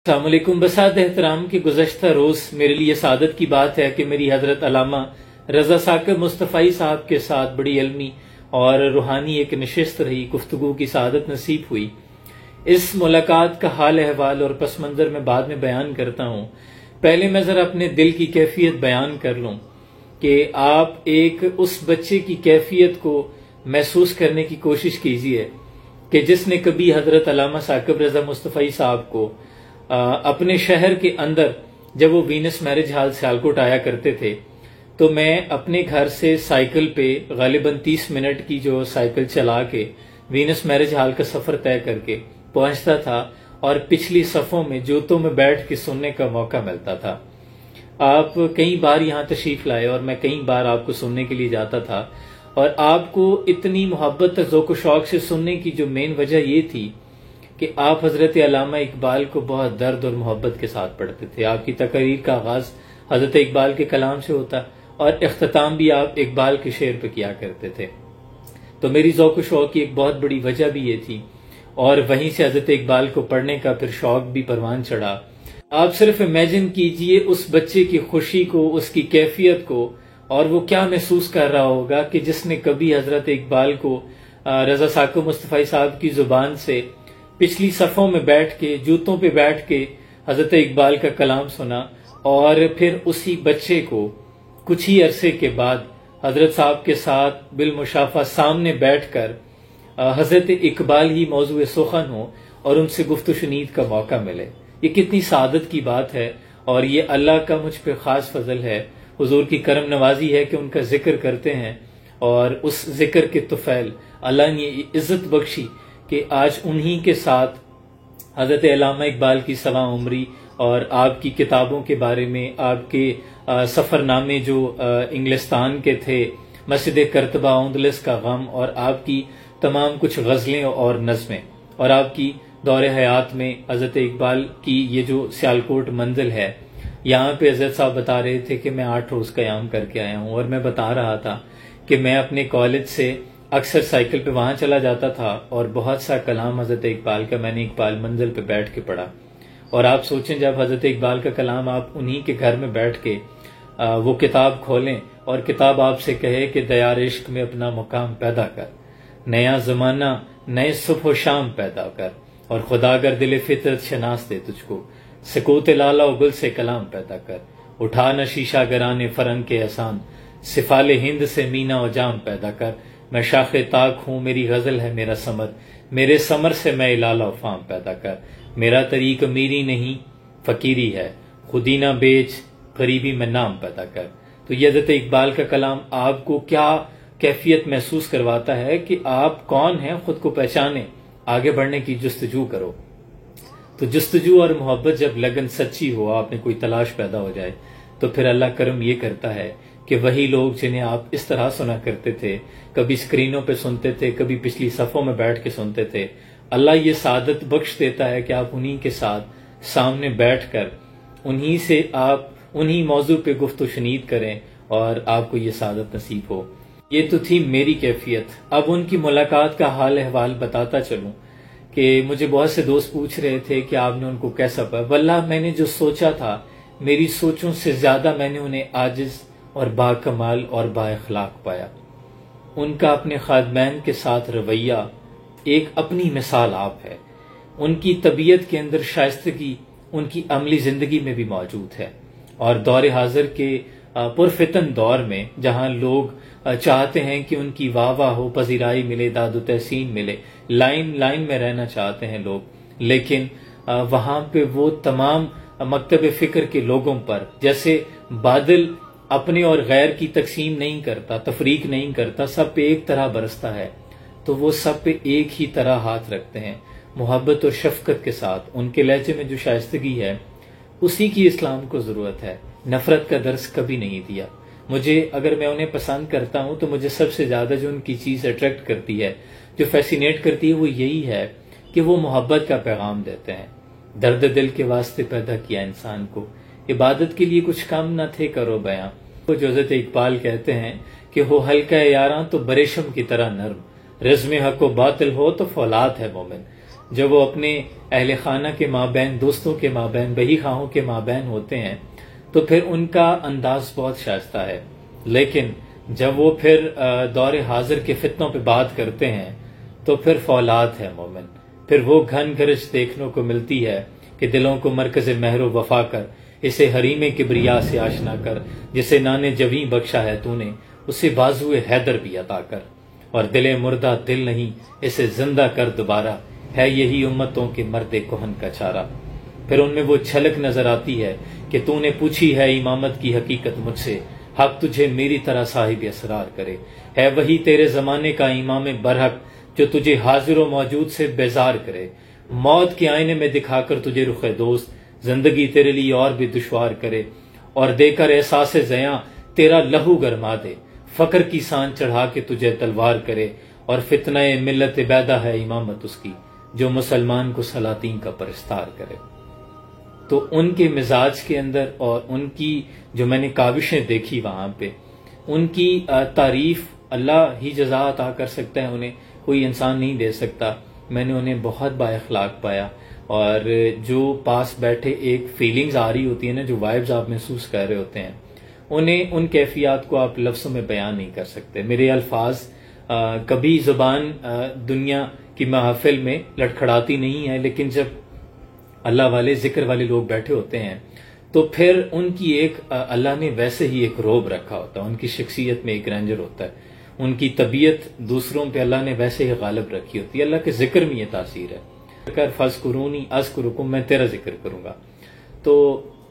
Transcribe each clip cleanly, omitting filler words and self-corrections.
السلام علیکم۔ بسات احترام کے گزشتہ روز میرے لیے سعادت کی بات ہے کہ میری حضرت علامہ رضا ثاقب مصطفی صاحب کے ساتھ بڑی علمی اور روحانی ایک نشست رہی، گفتگو کی سعادت نصیب ہوئی۔ اس ملاقات کا حال احوال اور پس منظر میں بعد میں بیان کرتا ہوں۔ پہلے میں ذرا اپنے دل کی کیفیت بیان کر لوں کہ آپ ایک اس بچے کی کیفیت کو محسوس کرنے کی کوشش کیجئے کہ جس نے کبھی حضرت علامہ ثاقب رضا مصطفی صاحب کو اپنے شہر کے اندر جب وہ وینس میرج ہال سیالکوٹ آیا کرتے تھے تو میں اپنے گھر سے سائیکل پہ غالباً 30 منٹ کی جو سائیکل چلا کے وینس میرج ہال کا سفر طے کر کے پہنچتا تھا اور پچھلی صفوں میں جوتوں میں بیٹھ کے سننے کا موقع ملتا تھا۔ آپ کئی بار یہاں تشریف لائے اور میں کئی بار آپ کو سننے کے لیے جاتا تھا، اور آپ کو اتنی محبت ذوق و شوق سے سننے کی جو مین وجہ یہ تھی کہ آپ حضرت علامہ اقبال کو بہت درد اور محبت کے ساتھ پڑھتے تھے۔ آپ کی تقریر کا آغاز حضرت اقبال کے کلام سے ہوتا اور اختتام بھی آپ اقبال کے شعر پہ کیا کرتے تھے۔ تو میری ذوق و شوق کی ایک بہت بڑی وجہ بھی یہ تھی، اور وہیں سے حضرت اقبال کو پڑھنے کا پھر شوق بھی پروان چڑھا۔ آپ صرف امیجن کیجئے اس بچے کی خوشی کو، اس کی کیفیت کو، اور وہ کیا محسوس کر رہا ہوگا کہ جس نے کبھی حضرت اقبال کو رضا ثاقب مصطفی صاحب کی زبان سے پچھلی صفوں میں بیٹھ کے جوتوں پہ بیٹھ کے حضرت اقبال کا کلام سنا، اور پھر اسی بچے کو کچھ ہی عرصے کے بعد حضرت صاحب کے ساتھ بالمشافہ سامنے بیٹھ کر حضرت اقبال ہی موضوع سخن ہو اور ان سے گفت و شنید کا موقع ملے۔ یہ کتنی سعادت کی بات ہے، اور یہ اللہ کا مجھ پہ خاص فضل ہے، حضور کی کرم نوازی ہے کہ ان کا ذکر کرتے ہیں، اور اس ذکر کے طفیل اللہ نے عزت بخشی کہ آج انہی کے ساتھ حضرت علامہ اقبال کی سوا عمری اور آپ کی کتابوں کے بارے میں، آپ کے سفر نامے جو انگلستان کے تھے، مسجد کرتبہ اوندلس کا غم، اور آپ کی تمام کچھ غزلیں اور نظمیں، اور آپ کی دور حیات میں حضرت اقبال کی یہ جو سیالکوٹ منزل ہے، یہاں پہ حضرت صاحب بتا رہے تھے کہ میں 8 روز قیام کر کے آیا ہوں، اور میں بتا رہا تھا کہ میں اپنے کالج سے اکثر سائیکل پہ وہاں چلا جاتا تھا، اور بہت سا کلام حضرت اقبال کا میں نے اقبال منزل پہ بیٹھ کے پڑھا۔ اور آپ سوچیں جب حضرت اقبال کا کلام آپ انہی کے گھر میں بیٹھ کے وہ کتاب کھولیں اور کتاب آپ سے کہے کہ دیار عشق میں اپنا مقام پیدا کر، نیا زمانہ نئے صبح و شام پیدا کر، اور خدا گر دل فطرت شناس دے تجھ کو، سکوت لالا و گل سے کلام پیدا کر، اٹھا نہ شیشہ گرانے فرنگ کے احسان، سفال ہند سے مینا و جام پیدا کر، میں شاخ تاک ہوں میری غزل ہے میرا ثمر، میرے ثمر سے میں لالہ و فام پیدا کر، میرا طریق میری نہیں فقیری ہے، خودی نہ بیچ غریبی میں نام پیدا کر۔ تو یہ حضرت اقبال کا کلام آپ کو کیا کیفیت محسوس کرواتا ہے کہ آپ کون ہیں، خود کو پہچانیں، آگے بڑھنے کی جستجو کرو۔ تو جستجو اور محبت جب لگن سچی ہو، آپ میں کوئی تلاش پیدا ہو جائے، تو پھر اللہ کرم یہ کرتا ہے کہ وہی لوگ جنہیں آپ اس طرح سنا کرتے تھے، کبھی سکرینوں پہ سنتے تھے، کبھی پچھلی صفوں میں بیٹھ کے سنتے تھے، اللہ یہ سعادت بخش دیتا ہے کہ آپ انہی کے ساتھ سامنے بیٹھ کر انہی سے آپ انہی موضوع پہ گفت و شنید کریں، اور آپ کو یہ سعادت نصیب ہو۔ یہ تو تھی میری کیفیت۔ اب ان کی ملاقات کا حال احوال بتاتا چلوں کہ مجھے بہت سے دوست پوچھ رہے تھے کہ آپ نے ان کو کیسا پایا۔ واللہ میں نے جو سوچا تھا، میری سوچوں سے زیادہ میں نے انہیں عاجز اور با کمال اور با اخلاق پایا۔ ان کا اپنے خادمین کے ساتھ رویہ ایک اپنی مثال آپ ہے۔ ان کی طبیعت کے اندر شائستگی ان کی عملی زندگی میں بھی موجود ہے، اور دور حاضر کے پرفتن دور میں جہاں لوگ چاہتے ہیں کہ ان کی واہ واہ ہو، پذیرائی ملے، داد و تحسین ملے، لائن میں رہنا چاہتے ہیں لوگ، لیکن وہاں پہ وہ تمام مکتب فکر کے لوگوں پر جیسے بادل اپنے اور غیر کی تقسیم نہیں کرتا، تفریق نہیں کرتا، سب پہ ایک طرح برستا ہے، تو وہ سب پہ ایک ہی طرح ہاتھ رکھتے ہیں، محبت اور شفقت کے ساتھ۔ ان کے لہجے میں جو شائستگی ہے، اسی کی اسلام کو ضرورت ہے، نفرت کا درس کبھی نہیں دیا۔ مجھے اگر میں انہیں پسند کرتا ہوں تو مجھے سب سے زیادہ جو ان کی چیز اٹریکٹ کرتی ہے، جو فیسینیٹ کرتی ہے، وہ یہی ہے کہ وہ محبت کا پیغام دیتے ہیں۔ درد دل کے واسطے پیدا کیا انسان کو، عبادت کے لیے کچھ کم نہ تھے کرو بیاں۔ جو حضرت اقبال کہتے ہیں کہ ہو ہلکا یاراں تو بریشم کی طرح نرم، رزم حق و باطل ہو تو فولاد ہے مومن۔ جب وہ اپنے اہل خانہ کے مابین، دوستوں کے مابین، بہی خواہوں کے مابین ہوتے ہیں تو پھر ان کا انداز بہت شائستہ ہے، لیکن جب وہ پھر دور حاضر کے فتنوں پہ بات کرتے ہیں تو پھر فولاد ہے مومن، پھر وہ گھن گرج دیکھنے کو ملتی ہے کہ دلوں کو مرکز مہر و وفا کر، اسے حریم کبریا سے آشنا کر، جسے نان جویں بخشا ہے تو نے، اسے بازو حیدر بھی عطا کر، اور دل مردہ دل نہیں، اسے زندہ کر دوبارہ، ہے یہی امتوں کے مرد کہن کا چارہ۔ پھر ان میں وہ چھلک نظر آتی ہے کہ تو نے پوچھی ہے امامت کی حقیقت مجھ سے، حق تجھے میری طرح صاحب اسرار کرے، ہے وہی تیرے زمانے کا امام برحق جو تجھے حاضر و موجود سے بیزار کرے، موت کے آئینے میں دکھا کر تجھے رخ دوست، زندگی تیرے لیے اور بھی دشوار کرے، اور دے کر احساس زیاں تیرا لہو گرما دے، فقر کی سان چڑھا کے تجھے تلوار کرے، اور فتنہ ملت بیدہ ہے امامت اس کی جو مسلمان کو سلاطین کا پرستار کرے۔ تو ان کے مزاج کے اندر اور ان کی جو میں نے کاوشیں دیکھی وہاں پہ، ان کی تعریف اللہ ہی جزا عطا کر سکتا ہے، انہیں کوئی انسان نہیں دے سکتا۔ میں نے انہیں بہت با اخلاق پایا، اور جو پاس بیٹھے ایک فیلنگز آ رہی ہوتی ہیں نا، جو وائبز آپ محسوس کر رہے ہوتے ہیں، انہیں ان کیفیات کو آپ لفظوں میں بیان نہیں کر سکتے۔ میرے الفاظ کبھی زبان دنیا کی محافل میں لڑکھڑاتی نہیں ہے، لیکن جب اللہ والے ذکر والے لوگ بیٹھے ہوتے ہیں تو پھر ان کی ایک اللہ نے ویسے ہی ایک روب رکھا ہوتا ہے، ان کی شخصیت میں ایک رینجر ہوتا ہے، ان کی طبیعت دوسروں پہ اللہ نے ویسے ہی غالب رکھی ہوتی ہے۔ اللہ کے ذکر میں یہ تاثیر ہے، فَاذْكُرُونِی أَذْكُرُکُم، میں تیرا ذکر کروں گا۔ تو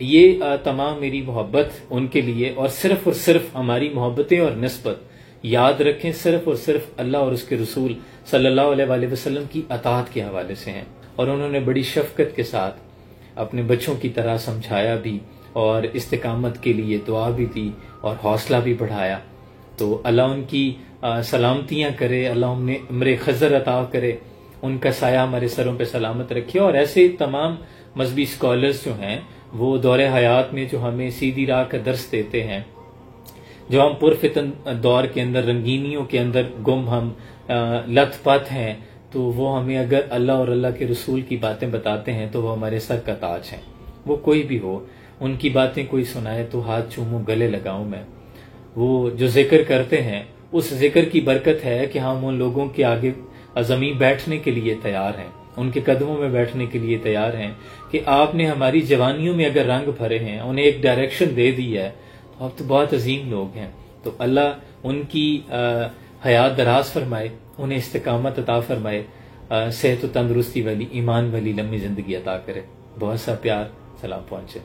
یہ تمام میری محبت ان کے لیے، اور صرف ہماری محبتیں اور نسبت یاد رکھیں صرف اور صرف اللہ اور اس کے رسول صلی اللہ علیہ وآلہ وسلم کی اطاعت کے حوالے سے ہیں۔ اور انہوں نے بڑی شفقت کے ساتھ اپنے بچوں کی طرح سمجھایا بھی، اور استقامت کے لیے دعا بھی دی اور حوصلہ بھی بڑھایا۔ تو اللہ ان کی سلامتیاں کرے، اللہ انہیں عمر خضر عطا کرے، ان کا سایہ ہمارے سروں پہ سلامت رکھے، اور ایسے تمام مذہبی اسکالرز جو ہیں وہ دور حیات میں جو ہمیں سیدھی راہ کا درس دیتے ہیں، جو ہم پرفتن دور کے اندر، رنگینیوں کے اندر گم ہم لت پت ہیں، تو وہ ہمیں اگر اللہ اور اللہ کے رسول کی باتیں بتاتے ہیں تو وہ ہمارے سر کا تاج ہیں۔ وہ کوئی بھی ہو، ان کی باتیں کوئی سنائے تو ہاتھ چوموں، گلے لگاؤں میں۔ وہ جو ذکر کرتے ہیں، اس ذکر کی برکت ہے کہ ہم ان لوگوں کے آگے زمین بیٹھنے کے لیے تیار ہیں، ان کے قدموں میں بیٹھنے کے لیے تیار ہیں، کہ آپ نے ہماری جوانیوں میں اگر رنگ بھرے ہیں، انہیں ایک ڈائریکشن دے دی ہے، تو آپ تو بہت عظیم لوگ ہیں۔ تو اللہ ان کی حیات دراز فرمائے، انہیں استقامت عطا فرمائے، صحت و تندرستی والی، ایمان والی لمبی زندگی عطا کرے۔ بہت سا پیار، سلام پہنچے۔